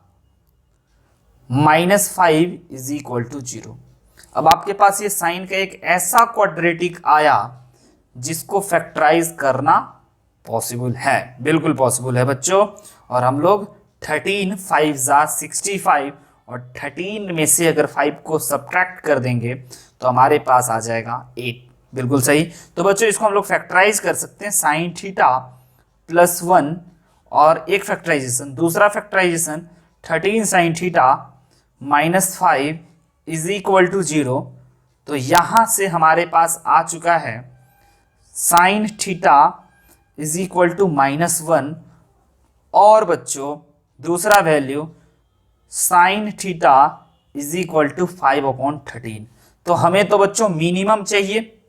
minus 5 is equal to 0। अब आपके पास ये साइन का एक ऐसा क्वाड्रेटिक आया जिसको फैक्टराइज करना पॉसिबल है, बिल्कुल पॉसिबल है बच्चों। और हम लोग 13 5 जा 65 और 13 में से अगर 5 को सब्ट्रैक्ट कर देंगे तो हमारे पास आ जाएगा 8, बिल्कुल सही। तो बच्चों इसको हम लोग फैक्टराइज कर सकते हैं, साइन थीटा प्लस 1 और एक फैक्टराइजेशन, दूसरा factorization 13 sine theta minus 5 is equal to 0। तो यहाँ से हमारे पास आ चुका है sine theta is equal to -1 और बच्चों दूसरा value sine theta is equal to 5/13। तो हमें तो बच्चों मिनिमम चाहिए,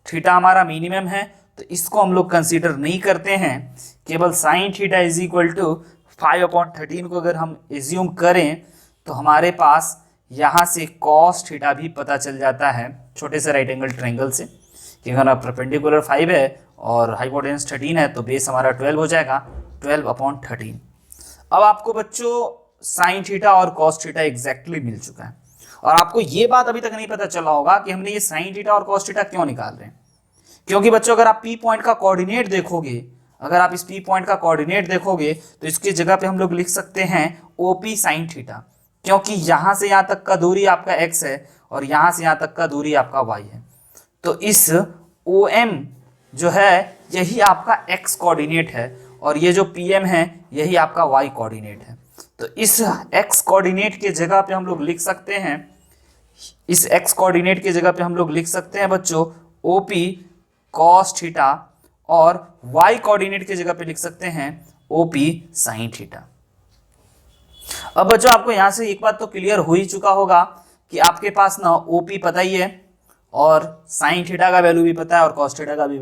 थीटा हमारा मिनिमम है, तो इसको हम लोग कंसीडर नहीं करते हैं। केवल sine theta is equal to 5/13 को अगर हम एज्यूम करें तो हमारे पास यहाँ से कॉस थीटा भी पता चल जाता है छोटे से राइट एंगल ट्रायंगल से, कि अगर परपेंडिकुलर 5 है और हाइपोटेन्यूज 13 है तो बेस हमारा 12 हो जाएगा, 12/13। अब आपको बच्चों साइन थीटा और कॉस थीटा एग्जैक्टली मिल चुका है, और आपको ये बात अभी तक नहीं पता चला होगा कि हमने ये साइन थीटा और कॉस थीटा क्यों निकाल रहे हैं। क्योंकि बच्चों अगर आप पी पॉइंट का कोऑर्डिनेट देखोगे, अगर आप इस पी पॉइंट का कोऑर्डिनेट देखोगे तो इसकी जगह पे हम लोग लिख सकते हैं ओपी साइन थीटा, क्योंकि यहाँ से यहाँ तक का दूरी आपका एक्स है और यहाँ से यहाँ तक का दूरी आपका वाई है। तो इस ओ एम जो है यही आपका एक्स कोऑर्डिनेट है और ये जो पी एम है यही आपका वाई कोऑर्डिनेट है। तो इस एक्स कोऑर्डिनेट के जगह पे हम लोग लिख सकते हैं, इस एक्स कोऑर्डिनेट के जगह पे हम लोग लिख सकते हैं बच्चों ओपी कॉस थीटा, और वाई कोऑर्डिनेट की जगह पे लिख सकते हैं ओपी साइन थीटा। अब बच्चों आपको यहां से एक बात तो क्लियर हो ही चुका होगा कि आपके पास ना ओपी पता ही है और साइन थीटा का वैल्यू भी पता है और कॉस थीटा का भी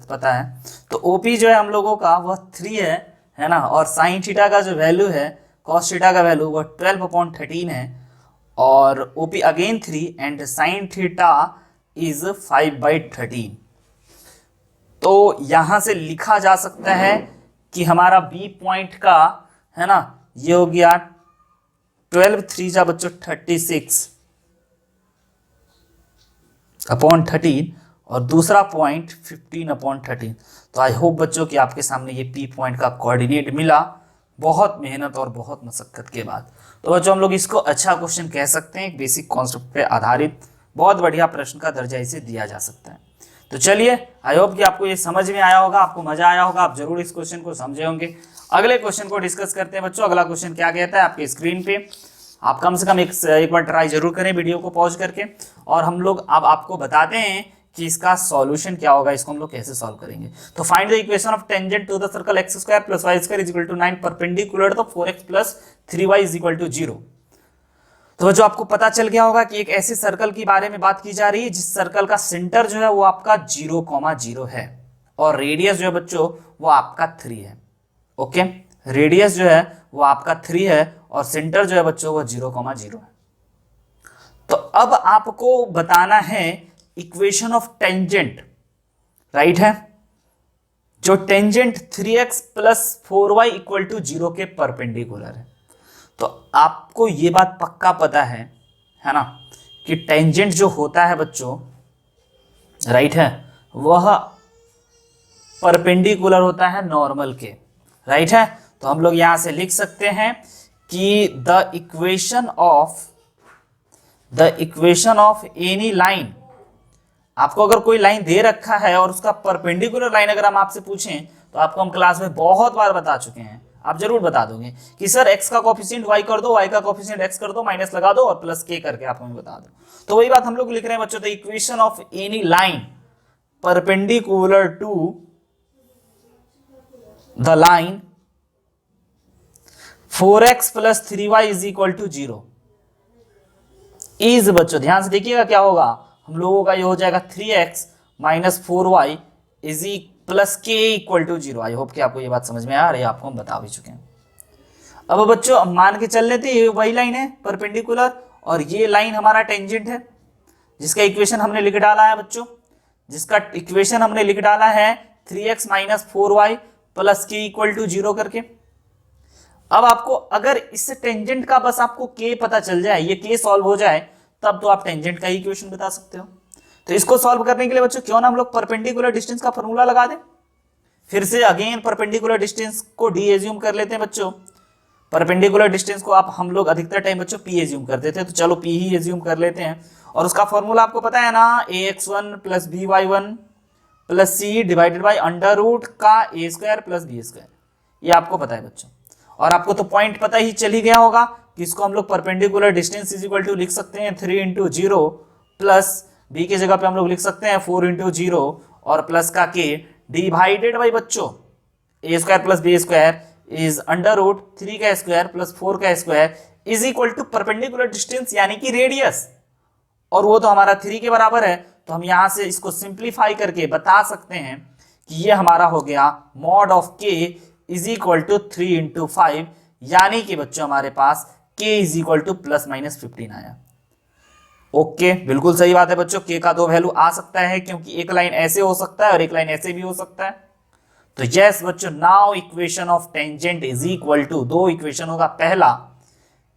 पता है। तो ओपी जो है हम लोगों का वह 3 है ना, और साइन थीटा का जो वैल्यू है कॉस थीटा का वैल्यू वह 12/13 है, और OP again 3 and sign theta is 5/13। तो यहां से लिखा जा सकता है कि हमारा बी पॉइंट का है ना ये हो गया 12 3 बच्चों 36/13 और दूसरा पॉइंट 15/13। तो आई होप बच्चों कि आपके सामने ये पी पॉइंट का कोऑर्डिनेट मिला बहुत मेहनत और बहुत मशक्कत के बाद। तो बच्चों हम लोग इसको अच्छा क्वेश्चन कह सकते हैं, एक बेसिक कॉन्सेप्ट पे आधारित बहुत बढ़िया प्रश्न का दर्जा इसे दिया जा सकता है। तो चलिए आई होप कि आपको ये समझ में आया होगा, आपको मजा आया होगा, आप जरूर इस क्वेश्चन को समझे होंगे। अगले क्वेश्चन को डिस्कस करते हैं बच्चों। अगला क्वेश्चन क्या कहता है आपके स्क्रीन पे, आप कम से कम एक बार ट्राई जरूर करें वीडियो को पॉज करके, और हम लोग अब आपको बताते हैं कि इसका सॉल्यूशन क्या होगा, इसको हम लोग कैसे सॉल्व करेंगे। तो find the equation of tangent to the circle x² + y² = 9 perpendicular तो 4x + 3y = 0। तो जो आपको पता चल गया होगा कि एक ऐसे सर्कल की बारे में बात की जा रही है जिस सर्कल का सेंटर जो है वो आपका 0,0 है और रेडियस जो है बच्चों वो आपका 3 है। ओके, रेडियस जो है वो आपका 3 है और सेंटर जो है बच्चों वो 0,0 है। तो अब आपको बताना है इक्वेशन ऑफ टेंजेंट, राइट है, जो टेंजेंट 3x + 4y = 0 के परपेंडिकुलर है। तो आपको ये बात पक्का पता है ना, कि टेंजेंट जो होता है बच्चों, राइट है, वह परपेंडिकुलर होता है नॉर्मल के, राइट है। तो हम लोग यहां से लिख सकते हैं कि the equation of any line, आपको अगर कोई लाइन दे रखा है और उसका परपेंडिकुलर लाइन अगर हम आपसे पूछें तो आपको हम क्लास में बहुत बार बता चुके हैं, आप जरूर बता दोगे कि सर x का कोफिशिएंट y कर दो, y का कोफिशिएंट x कर दो, माइनस लगा दो और प्लस k करके आप हमें बता दो। तो वही बात हम लोग लिख रहे हैं बच्चों, the equation of any line perpendicular to the line 4x + 3y = 0 is, बच्चों ध्यान से देखिएगा क्या होगा, हम लोगों का ये हो जाएगा 3x - 4y + k = 0। I hope कि आपको ये बात समझ में आ रही है, आपको हम बता भी चुके हैं। अब बच्चों मान के चल लेते ये वही लाइन है परपेंडिकुलर और ये लाइन हमारा टेंजेंट है जिसका इक्वेशन हमने लिख डाला है बच्चों, जिसका इक्वेशन हमने लिख डाला है 3x - 4y + k = 0 करके। अब आपको अगर इस टेंजेंट का बस आपको k पता चल जाए, ये k सॉल्व हो जाए, तब तो आप टेंजेंट का इक्वेशन बता सकते हो। तो इसको सॉल्व करने के लिए बच्चों क्यों ना हम लोग परपेंडिकुलर डिस्टेंस का फॉर्मूला लगा दें। फिर से अगेन परपेंडिकुलर डिस्टेंस को डी एज्यूम कर लेते हैं बच्चों। परपेंडिकुलर डिस्टेंस को आप हम लोग अधिकतर टाइम बच्चों पी एज्यूम करते थे, तो चलो पी ही एज्यूम कर लेते हैं। और उसका फॉर्मूला आपको पता है ना, ax1 plus by1 plus c divided by under root का a square plus b square, ये आपको पता है बच्चों। और आपको तो पॉइंट पता ही चल ही गया होगा कि इसको हम लोग perpendicular distance is equal to लिख सकते हैं 3 इंटू जीरो प्लस बी की जगह पे हम लोग लिख सकते हैं 4 इंटू जीरो और प्लस का के डिवाइडेड बाई बच्चों a square plus b square is under root 3 का स्क्वायर प्लस 4 का square is equal to perpendicular distance यानी कि रेडियस, और वो तो हमारा 3 के बराबर है। तो हम यहां से इसको सिंप्लीफाई करके बता सकते हैं कि ये हमारा हो गया मॉड ऑफ के इज इक्वल टू 3 इंटू 5, यानी कि बच्चों हमारे पास के is equal to plus minus 15 आया। ओके, बिल्कुल सही बात है बच्चों, के का दो वैल्यू आ सकता है क्योंकि एक लाइन ऐसे हो सकता है और एक लाइन ऐसे भी हो सकता है। तो यस बच्चों, now equation of tangent is equal to, दो इक्वेशन होगा, पहला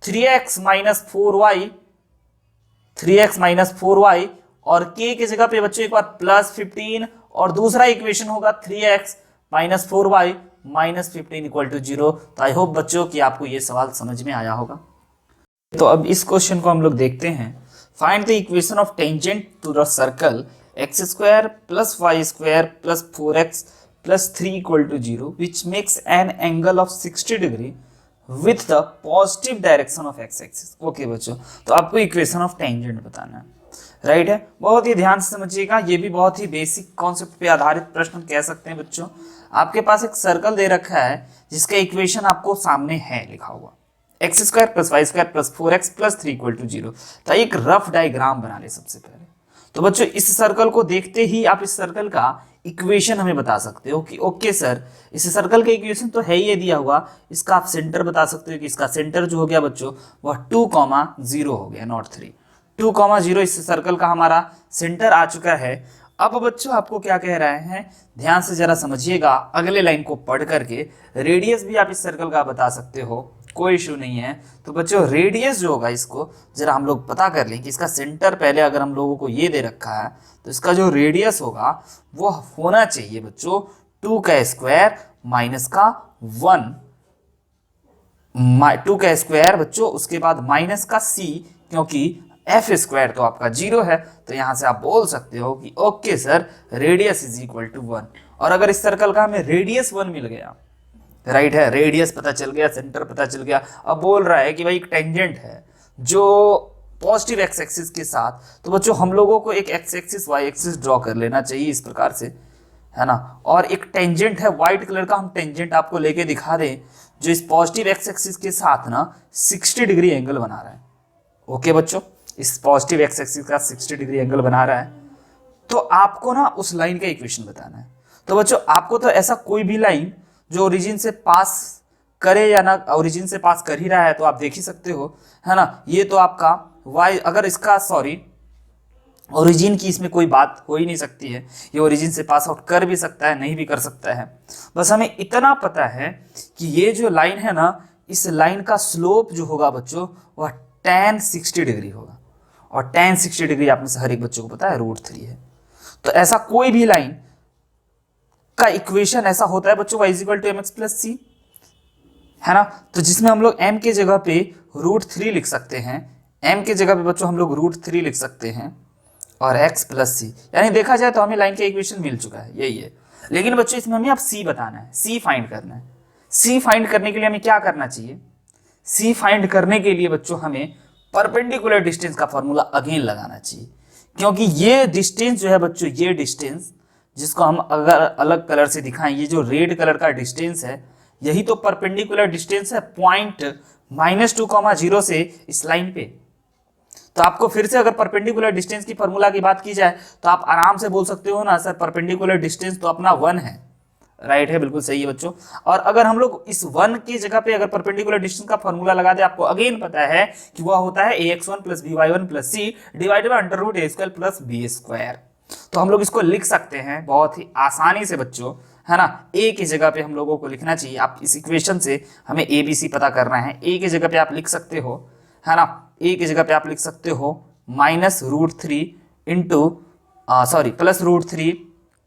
3x minus 4y, 3x minus 4y और k की जगह पे बच्चों एक बार प्लस 15, और दूसरा इक्वेशन होगा 3x minus 4y minus 15 equal to 0। तो आई होप बच्चों कि आपको ये सवाल समझ में आया होगा। तो अब इस क्वेश्चन को हम लोग देखते हैं। Find the equation of tangent to the circle x square plus y square plus 4x plus 3 equal to 0 which makes an angle of 60 degree with the positive direction of x axis. Okay बच्चों, तो आपको equation of tangent बताना है, right है। बहुत ही ध्यान से समझिएगा, ये भी बहुत ही बेसिक कॉन्सेप्ट पे आधारित प्रश्न कह सकते हैं बच्चों। आपके पास एक सर्कल दे रखा है जिसका इक्वेशन आपको सामने है लिखा हुआ, x square plus y square plus 4x plus 3 equal to 0। तो एक रफ डायग्राम बना ले सबसे पहले। तो बच्चों इस सर्कल को देखते ही आप इस सर्कल का इक्वेशन हमें बता सकते हो कि ओके सर, इस सर्कल का इक्वेशन तो है ही ये दिया हुआ, इसका आप सेंटर बता सकते हो कि इसका सेंटर जो हो गया बच्चों वह 2,0 हो गया, नॉट 3। 2,0 इस सर्कल का हमारा सेंटर आ चुका है। अब बच्चों आपको क्या कह रहे हैं, ध्यान से जरा समझिएगा, अगले लाइन को पढ़ करके रेडियस भी आप इस सर्कल का बता सकते हो, कोई इशू नहीं है। तो बच्चों रेडियस जो होगा इसको जरा हम लोग पता कर लें कि इसका सेंटर पहले अगर हम लोगों को ये दे रखा है तो इसका जो रेडियस होगा वो होना चाहिए बच्चों 2 का स्क्वायर माइनस का 1, 2 का स्क्वायर बच्चों, उसके बाद माइनस का c, क्योंकि एफ स्क्वायर तो आपका 0 है। तो यहां से आप बोल सकते हो कि okay sir, radius is equal to 1। और अगर इस सर्कल का हमें रेडियस 1 मिल गया, राइट है, रेडियस पता चल गया, सेंटर पता चल गया, अब बोल रहा है कि भाई एक टेंजेंट है जो पॉजिटिव एक्स एक्सिस के साथ, तो बच्चों हम लोगों को एक x axis y axis draw कर लेना चाहिए इस प्रकार से, है ना। और एक टेंजेंट है व्हाइट कलर का, हम टेंजेंट आपको लेके दिखा दें जो इस पॉजिटिव एक्स एक्सिस के साथ ना 60 डिग्री एंगल बना रहा है। ओके बच्चों, इस पॉजिटिव एक्स एक्सिस का 60 डिग्री एंगल बना रहा है। तो आपको ना उस लाइन का इक्वेशन बताना है। तो बच्चों आपको तो ऐसा कोई भी लाइन जो ओरिजिन से पास करे या ना ओरिजिन से पास कर ही रहा है तो आप देख ही सकते हो, है ना। ये तो आपका y, अगर इसका ओरिजिन की इसमें कोई बात हो ही नहीं सकती है, ये ओरिजिन से पास आउट कर भी सकता है, नहीं भी कर सकता है। बस हमें इतना पता है कि ये जो लाइन है ना, इस लाइन का स्लोप जो होगा बच्चों वह tan 60 डिग्री होगा, और tan 60 डिग्री आप में से हर एक बच्चों को पता है √3 है। तो ऐसा कोई भी लाइन का इक्वेशन ऐसा होता है बच्चों y equal to mx plus C, है ना। तो जिसमें हम लोग m की जगह पे √3 लिख सकते हैं, m की जगह पे बच्चों हम लोग √3 लिख सकते हैं और x प्लस सी, यानी देखा जाए तो हमें लाइन का इक्वेशन मिल चुका है, यही है। लेकिन बच्चों इसमें हमें अब c बताना है, c फाइंड करना है। c फाइंड करने के लिए हमें क्या करना चाहिए, c फाइंड करने के लिए बच्चों हमें परपेंडिकुलर डिस्टेंस का फॉर्मूला अगेन लगाना चाहिए, क्योंकि ये डिस्टेंस जो है बच्चों, ये डिस्टेंस जिसको हम अगर अलग कलर से दिखाएं, ये जो रेड कलर का डिस्टेंस है यही तो परपेंडिकुलर डिस्टेंस है पॉइंट -2,0 से इस लाइन पे। तो आपको फिर से अगर परपेंडिकुलर डिस्टेंस की फॉर्मूला की बात की जाए तो आप आराम से बोल सकते हो ना सर, परपेंडिकुलर डिस्टेंस तो अपना 1 है, राइट है, बिल्कुल सही है बच्चों। और अगर हम लोग इस 1 की जगह पे अगर परपेंडिकुलर डिस्टेंस का फॉर्मूला लगा दे, आपको अगेन पता है कि वह होता है ax1 plus by1 plus c divided by under root a square plus b square. तो हम लोग इसको लिख सकते हैं बहुत ही आसानी से बच्चों, है ना। a की जगह पे हम लोगों को लिखना चाहिए, आप इस इक्वेशन से हमें a b c पता करना है, a की जगह पे आप लिख सकते हो, है ना, a की जगह पे आप लिख सकते हो -√3 इंटू प्लस √3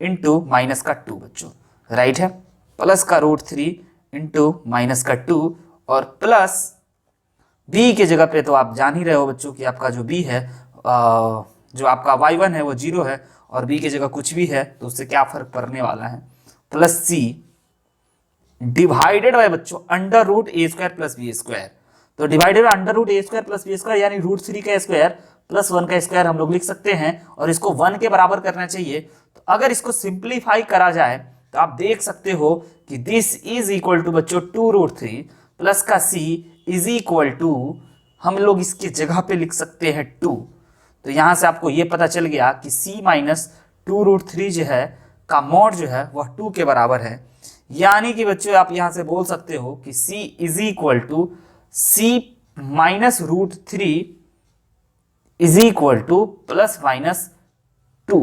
इंटू माइनस का 2 बच्चों, राइट है, प्लस का √3 इंटू माइनस का 2 और प्लस b के जगह पे तो आप जान ही रहे हो बच्चों कि आपका जो b है जो आपका y1 है वो 0 है और b की जगह कुछ भी है तो उससे क्या फर्क पड़ने वाला है, प्लस c डिवाइडेड बाय बच्चों √a² प्लस b²। तो divided by √a² plus b² यानी √3 का स्क्वायर प्लस 1 का स्क्वायर हम लोग लिख सकते हैं और इसको 1 के बराबर करना चाहिए। तो अगर इसको सिंप्लीफाई करा जाए तो आप देख सकते हो कि दिस इज इक्वल टू बच्चों 2√3 प्लस का c इज इक्वल टू हम लोग इसके जगह पे लिख सकते हैं 2। तो यहां से आपको ये पता चल गया कि c माइनस 2√3 जो है का मॉड जो है वह 2 के बराबर है। यानी कि बच्चों आप यहां से बोल सकते हो कि c is equal to c minus √3 is equal to plus minus 2।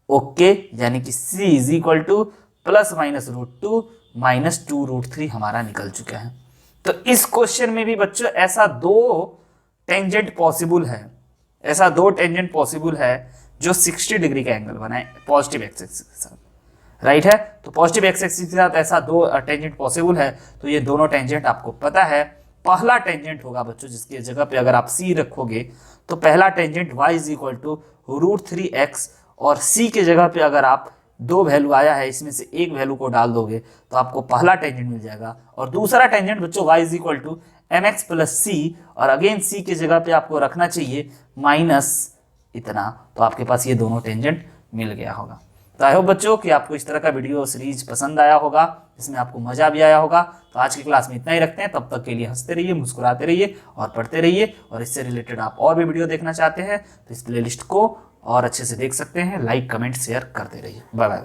Okay, यानी कि c is equal to plus minus √2 minus 2√3 हमारा निकल चुका है। तो इस क्वेश्चन में भी बच्चों ऐसा दो टेंजेंट पॉसिबल है, ऐसा दो टेंजेंट पॉसिबल है जो 60 डिग्री का एंगल बनाए पॉजिटिव एक्स एक्सिस के साथ, राइट है। तो पॉजिटिव एक्स एक्सिस के साथ ऐसा दो टेंजेंट पॉसिबल है। तो ये दोनों टेंजेंट आपको पता है। पहला टेंजेंट होगा बच्चों जिसकी जगह पे अगर आप c रखोगे तो पहला tangent y is equal to √3x और c के जगह पे अगर आप दो वैल्यू आया है इसमें से एक वैल्यू को डाल दोगे तो आपको पहला टेंजेंट मिल जाएगा। और दूसरा टेंजेंट बच्चों y is equal to mx plus c और अगेन c के जगह पे आपको रखना चाहिए माइनस इतना। तो आपके पास ये दोनों टेंजेंट मिल गया होगा। तो आई होप बच्चों कि आपको इस तरह का वीडियो सीरीज पसंद आया होगा, इसमें आपको मजा भी आया होगा। तो आज की क्लास में इतना ही रखते हैं, तब तक के लिए हंसते रहिए, मुस्कुराते रहिए और पढ़ते रहिए। और इससे रिलेटेड आप और भी वीडियो देखना चाहते हैं तो इस प्लेलिस्ट को और अच्छे से देख सकते हैं। लाइक कमेंट शेयर करते रहिए। Bye bye.